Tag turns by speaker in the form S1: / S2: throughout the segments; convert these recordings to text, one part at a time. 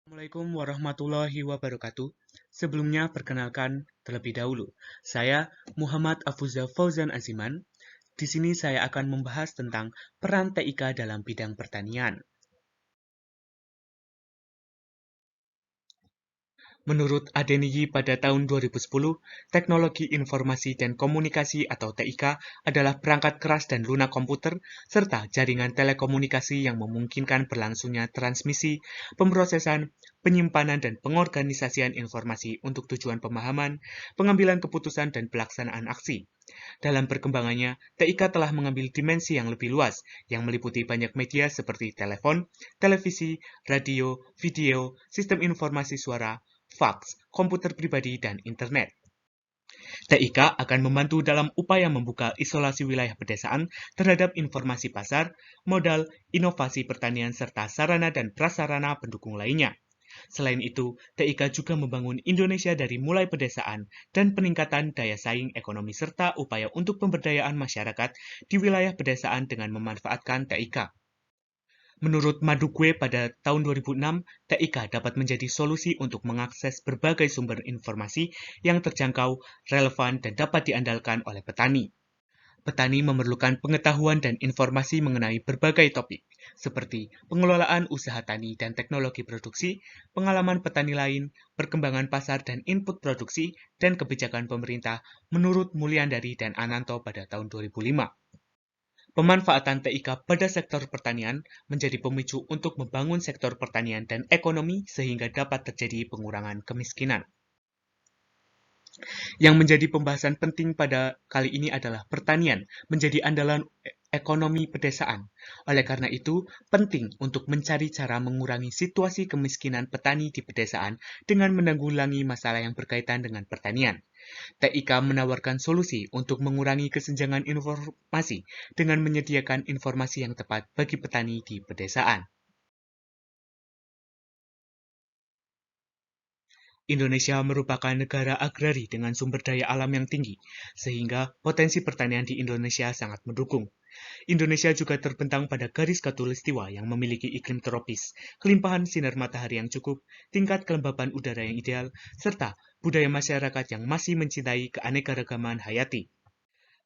S1: Assalamualaikum warahmatullahi wabarakatuh. Sebelumnya, perkenalkan terlebih dahulu. Saya Muhammad Afuzza Fauzan Aziman. Di sini saya akan membahas tentang peran TIK dalam bidang pertanian. Menurut Adeniyi pada tahun 2010, teknologi informasi dan komunikasi atau TIK adalah perangkat keras dan lunak komputer serta jaringan telekomunikasi yang memungkinkan berlangsungnya transmisi, pemrosesan, penyimpanan dan pengorganisasian informasi untuk tujuan pemahaman, pengambilan keputusan dan pelaksanaan aksi. Dalam perkembangannya, TIK telah mengambil dimensi yang lebih luas, yang meliputi banyak media seperti telepon, televisi, radio, video, sistem informasi suara, faks, komputer pribadi, dan internet. TIK akan membantu dalam upaya membuka isolasi wilayah pedesaan terhadap informasi pasar, modal, inovasi pertanian, serta sarana dan prasarana pendukung lainnya. Selain itu, TIK juga membangun Indonesia dari mulai pedesaan dan peningkatan daya saing ekonomi serta upaya untuk pemberdayaan masyarakat di wilayah pedesaan dengan memanfaatkan TIK. Menurut Madukwe pada tahun 2006, TIK dapat menjadi solusi untuk mengakses berbagai sumber informasi yang terjangkau, relevan, dan dapat diandalkan oleh petani. Petani memerlukan pengetahuan dan informasi mengenai berbagai topik, seperti pengelolaan usaha tani dan teknologi produksi, pengalaman petani lain, perkembangan pasar dan input produksi, dan kebijakan pemerintah menurut Mulyandari dan Ananto pada tahun 2005. Pemanfaatan TIK pada sektor pertanian menjadi pemicu untuk membangun sektor pertanian dan ekonomi sehingga dapat terjadi pengurangan kemiskinan. Yang menjadi pembahasan penting pada kali ini adalah pertanian menjadi andalan ekonomi pedesaan. Oleh karena itu, penting untuk mencari cara mengurangi situasi kemiskinan petani di pedesaan dengan menanggulangi masalah yang berkaitan dengan pertanian. TIK menawarkan solusi untuk mengurangi kesenjangan informasi dengan menyediakan informasi yang tepat bagi petani di pedesaan. Indonesia merupakan negara agrari dengan sumber daya alam yang tinggi, sehingga potensi pertanian di Indonesia sangat mendukung. Indonesia juga terbentang pada garis khatulistiwa yang memiliki iklim tropis, kelimpahan sinar matahari yang cukup, tingkat kelembapan udara yang ideal, serta budaya masyarakat yang masih mencintai keanekaragaman hayati.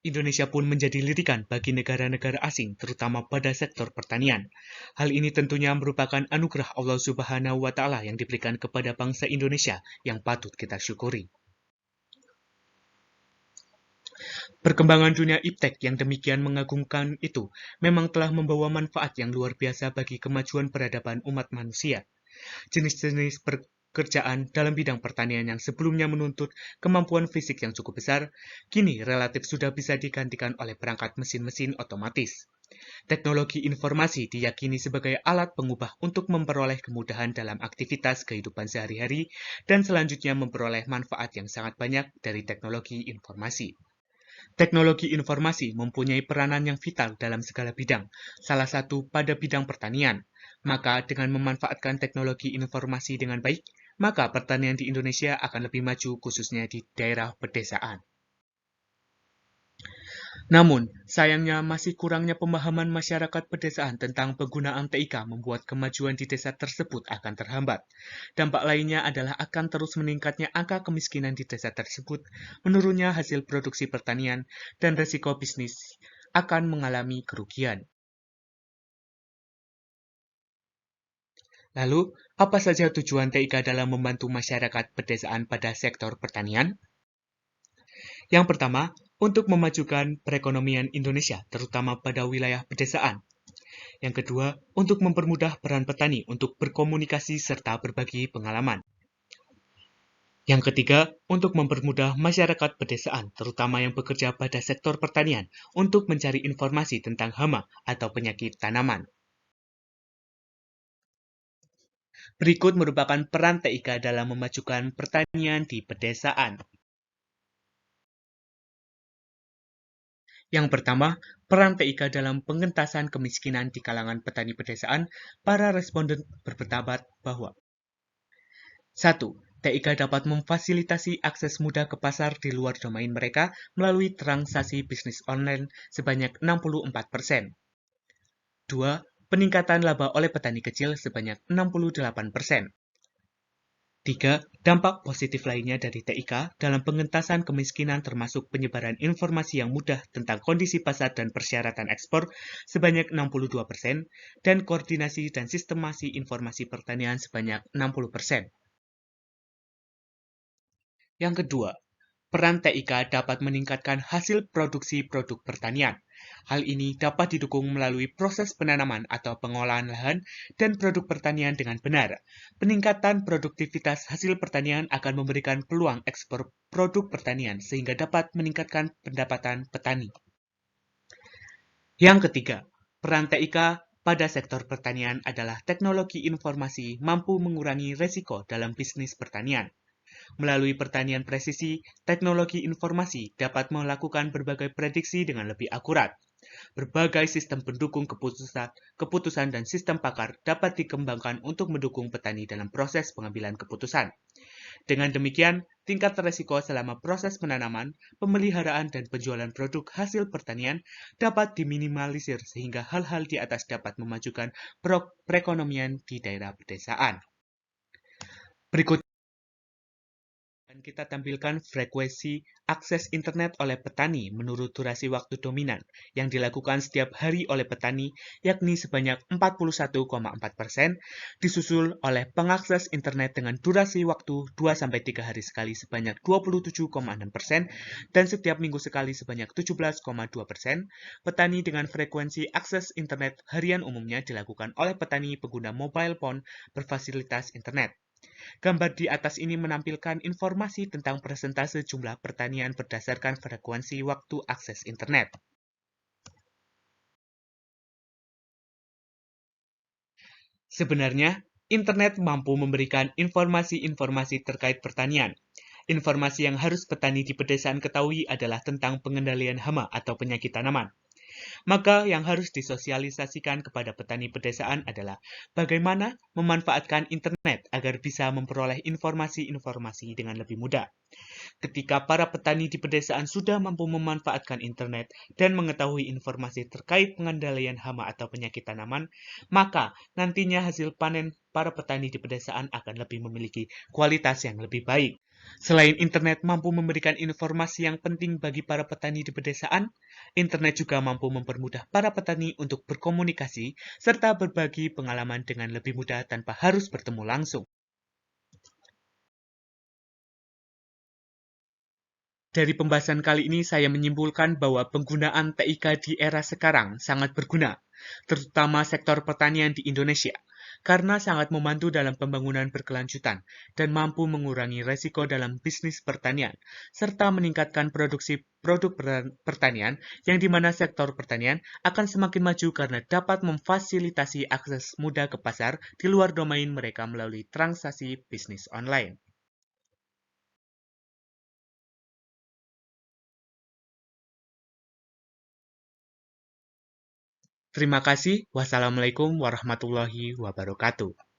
S1: Indonesia pun menjadi lirikan bagi negara-negara asing, terutama pada sektor pertanian. Hal ini tentunya merupakan anugerah Allah Subhanahu wa Ta'ala yang diberikan kepada bangsa Indonesia yang patut kita syukuri. Perkembangan dunia iptek yang demikian mengagumkan itu memang telah membawa manfaat yang luar biasa bagi kemajuan peradaban umat manusia. Jenis-jenis pekerjaan dalam bidang pertanian yang sebelumnya menuntut kemampuan fisik yang cukup besar, kini relatif sudah bisa digantikan oleh perangkat mesin-mesin otomatis. Teknologi informasi diyakini sebagai alat pengubah untuk memperoleh kemudahan dalam aktivitas kehidupan sehari-hari dan selanjutnya memperoleh manfaat yang sangat banyak dari teknologi informasi. Teknologi informasi mempunyai peranan yang vital dalam segala bidang, salah satu pada bidang pertanian. Maka dengan memanfaatkan teknologi informasi dengan baik, maka pertanian di Indonesia akan lebih maju khususnya di daerah pedesaan. Namun, sayangnya masih kurangnya pemahaman masyarakat pedesaan tentang penggunaan TIK membuat kemajuan di desa tersebut akan terhambat. Dampak lainnya adalah akan terus meningkatnya angka kemiskinan di desa tersebut, menurunnya hasil produksi pertanian, dan resiko bisnis akan mengalami kerugian. Lalu, apa saja tujuan TIK dalam membantu masyarakat pedesaan pada sektor pertanian? Yang pertama, untuk memajukan perekonomian Indonesia, terutama pada wilayah pedesaan. Yang kedua, untuk mempermudah peran petani untuk berkomunikasi serta berbagi pengalaman. Yang ketiga, untuk mempermudah masyarakat pedesaan, terutama yang bekerja pada sektor pertanian, untuk mencari informasi tentang hama atau penyakit tanaman. Berikut merupakan peran TIK dalam memajukan pertanian di pedesaan. Yang pertama, peran TIK dalam pengentasan kemiskinan di kalangan petani pedesaan, para responden berpendapat bahwa 1. TIK dapat memfasilitasi akses mudah ke pasar di luar domain mereka melalui transaksi bisnis online sebanyak 64%. 2. Peningkatan laba oleh petani kecil sebanyak 68%. 3. Dampak positif lainnya dari TIK dalam pengentasan kemiskinan termasuk penyebaran informasi yang mudah tentang kondisi pasar dan persyaratan ekspor sebanyak 62%, dan koordinasi dan sistemasi informasi pertanian sebanyak 60%. Yang kedua, peran TIK dapat meningkatkan hasil produksi produk pertanian. Hal ini dapat didukung melalui proses penanaman atau pengolahan lahan dan produk pertanian dengan benar. Peningkatan produktivitas hasil pertanian akan memberikan peluang ekspor produk pertanian sehingga dapat meningkatkan pendapatan petani. Yang ketiga, peran TIK pada sektor pertanian adalah teknologi informasi mampu mengurangi resiko dalam bisnis pertanian. Melalui pertanian presisi, teknologi informasi dapat melakukan berbagai prediksi dengan lebih akurat. Berbagai sistem pendukung keputusan dan sistem pakar dapat dikembangkan untuk mendukung petani dalam proses pengambilan keputusan. Dengan demikian, tingkat resiko selama proses penanaman, pemeliharaan, dan penjualan produk hasil pertanian dapat diminimalisir sehingga hal-hal di atas dapat memajukan perekonomian di daerah pedesaan. Berikut kita tampilkan frekuensi akses internet oleh petani menurut durasi waktu dominan yang dilakukan setiap hari oleh petani, yakni sebanyak 41,4%, disusul oleh pengakses internet dengan durasi waktu 2-3 hari sekali sebanyak 27,6%, dan setiap minggu sekali sebanyak 17,2%. Petani dengan frekuensi akses internet harian umumnya dilakukan oleh petani pengguna mobile phone berfasilitas internet. Gambar di atas ini menampilkan informasi tentang persentase jumlah pertanian berdasarkan frekuensi waktu akses internet. Sebenarnya, internet mampu memberikan informasi-informasi terkait pertanian. Informasi yang harus petani di pedesaan ketahui adalah tentang pengendalian hama atau penyakit tanaman. Maka yang harus disosialisasikan kepada petani pedesaan adalah bagaimana memanfaatkan internet agar bisa memperoleh informasi-informasi dengan lebih mudah. Ketika para petani di pedesaan sudah mampu memanfaatkan internet dan mengetahui informasi terkait pengendalian hama atau penyakit tanaman, maka nantinya hasil panen para petani di pedesaan akan lebih memiliki kualitas yang lebih baik. Selain internet mampu memberikan informasi yang penting bagi para petani di pedesaan, internet juga mampu mempermudah para petani untuk berkomunikasi serta berbagi pengalaman dengan lebih mudah tanpa harus bertemu langsung. Dari pembahasan kali ini saya menyimpulkan bahwa penggunaan TIK di era sekarang sangat berguna, terutama sektor pertanian di Indonesia, karena sangat membantu dalam pembangunan berkelanjutan dan mampu mengurangi resiko dalam bisnis pertanian, serta meningkatkan produksi produk pertanian yang dimana sektor pertanian akan semakin maju karena dapat memfasilitasi akses mudah ke pasar di luar domain mereka melalui transaksi bisnis online. Terima kasih. Wassalamualaikum warahmatullahi wabarakatuh.